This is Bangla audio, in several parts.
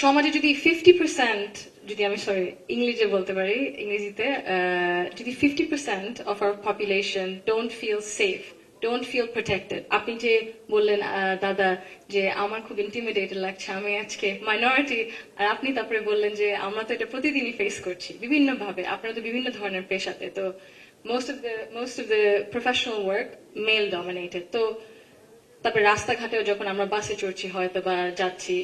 সমাজে যদি 50%, যদি আমি সরি ইংলিশে বলতে পারি, ইংরেজিতে যদি 50% of our population don't feel safe, don't feel protected. আপনি যে বললেন দাদা যে আমার খুব ইন্টিমিডেটেড লাগছে, আমি আজকে মাইনরিটি, আর আপনি তারপরে বললেন যে আমরা তো এটা প্রতিদিনই ফেস করছি বিভিন্ন ভাবে, আপনারা তো বিভিন্ন ধরনের পেশাতে, তো most of the professional work male dominated. তো তারপরে রাস্তাঘাটেও যখন আমরা বাসে চড়ছি হয়তো বা যাচ্ছি,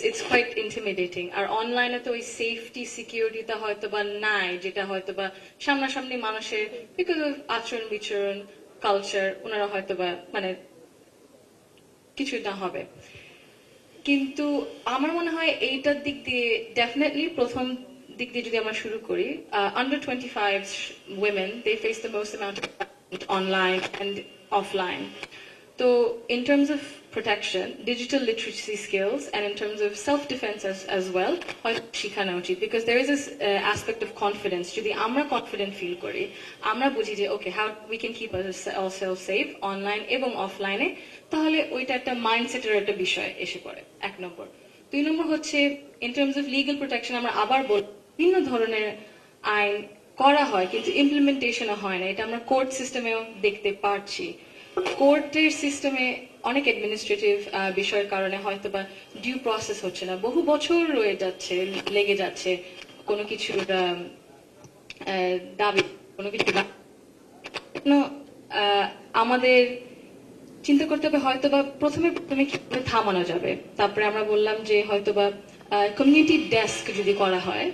ইটস কোয়াইট ইন্টিমিডেটিং। আর অনলাইনে তো ওই সেফটি সিকিউরিটিটা হয়তো বা নাই, যেটা হয়তো বা সামনাসামনি মানুষের বিকজ অফ আচরণ বিচরণ কালচার ওনারা হয়তো বা মানে কিছু না হবে। কিন্তু আমার মনে হয় এইটার দিক দিয়ে ডেফিনেটলি প্রথম দিক দিয়ে যদি আমরা শুরু করি, under 25 women they face the most amount of online and offline. So in terms of protection, digital literacy skills, and in terms of self-defense as well, শিখানো উচিত, because there is this aspect of confidence. যদি আমরা confident feel করি, আমরা বুঝি যে okay, how we can keep ourselves safe online এবং offline এ, তাহলে ওইটা একটা মাইন্ডসেটের একটা বিষয় এসে পড়ে। এক নম্বর। দুই নম্বর হচ্ছে in terms of legal protection, আমরা আবার বিভিন্ন ধরনের আইন করা হয় কিন্তু ইমপ্লিমেন্টেশনও হয় না, এটা আমরা কোর্ট সিস্টেমেও দেখতে পারছি। কোর্টের সিস্টেমে অনেক অ্যাডমিনিস্ট্রেটিভ বিষয়ের কারণে হয়তো বা ডিউ প্রসেস হচ্ছে না, বহু বছর রয়ে যাচ্ছে, লেগে যাচ্ছে কোনো কিছুর দাবি, কোনো কিছু আমাদের চিন্তা করতে হবে হয়তো বা প্রথমে কিভাবে থামানো যাবে। তারপরে আমরা বললাম যে হয়তো বা কমিউনিটি ডেস্ক যদি করা হয়,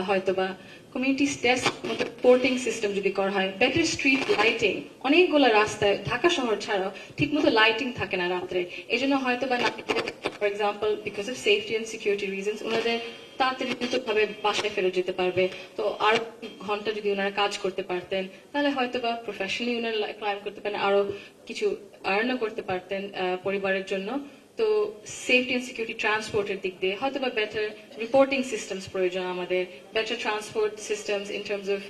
হয়তো বা কমিউনিটি ডেস্ক মতো পোর্টিং সিস্টেম যদি করা হয়, বেটার স্ট্রিট লাইটিং, অনেকগুলো রাস্তায় ঢাকা শহর ছাড়াও ঠিক মতো লাইটিং থাকে না রাত্রে, এই জন্য হয়তো বা for example because of safety and security reasons ওনাদের তাড়াতাড়ি দ্রুতভাবে বাসায় ফেরত যেতে পারবে। তো আরো ঘন্টা যদি ওনারা কাজ করতে পারতেন তাহলে হয়তো বা প্রফেশনালি ওনারা ক্লাইম করতে পারেন, আরো কিছু আর্নও করতে পারতেন পরিবারের জন্য। তো সেফটি অ্যান্ড সিকিউরিটি ট্রান্সপোর্টের দিক দিয়ে হয়তো বা বেটার রিপোর্টিং সিস্টেমস প্রয়োজন আমাদের, better transport systems in terms of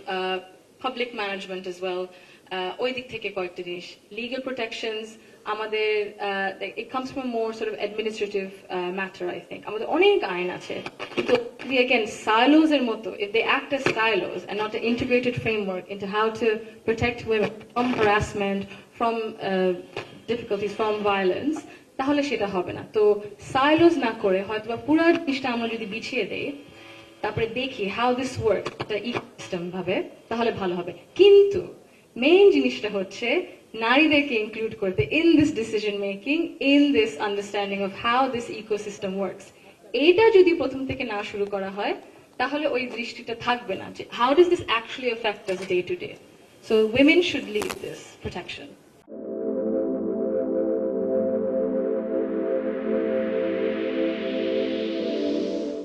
public management as well. ওই দিক থেকে কয়েকটা জিনিস, লিগাল প্রোটেকশনস আমাদের it comes from a more sort of administrative matter, I think. আমাদের অনেক আইন আছে কিন্তু again silos এর মতো, if they act as silos and not an integrated framework into how to protect women from harassment, from difficulties, from violence, তাহলে সেটা হবে না। তো সাইলোস না করে হয়তো বা পুরো জিনিসটা আমরা যদি বিছিয়ে দেই, তারপরে দেখি হাউ দিস ওয়ার্ক ইকোসিস্টেম ভাবে, তাহলে ভালো হবে। কিন্তু মেইন জিনিসটা হচ্ছে নারীদেরকে ইনক্লুড করতে in this decision making, in this understanding of how this ecosystem works. এইটা যদি প্রথম থেকে না শুরু করা হয় তাহলে ওই দৃষ্টিটা থাকবে না যে how does this actually affect us day to day. So women should lead this protection.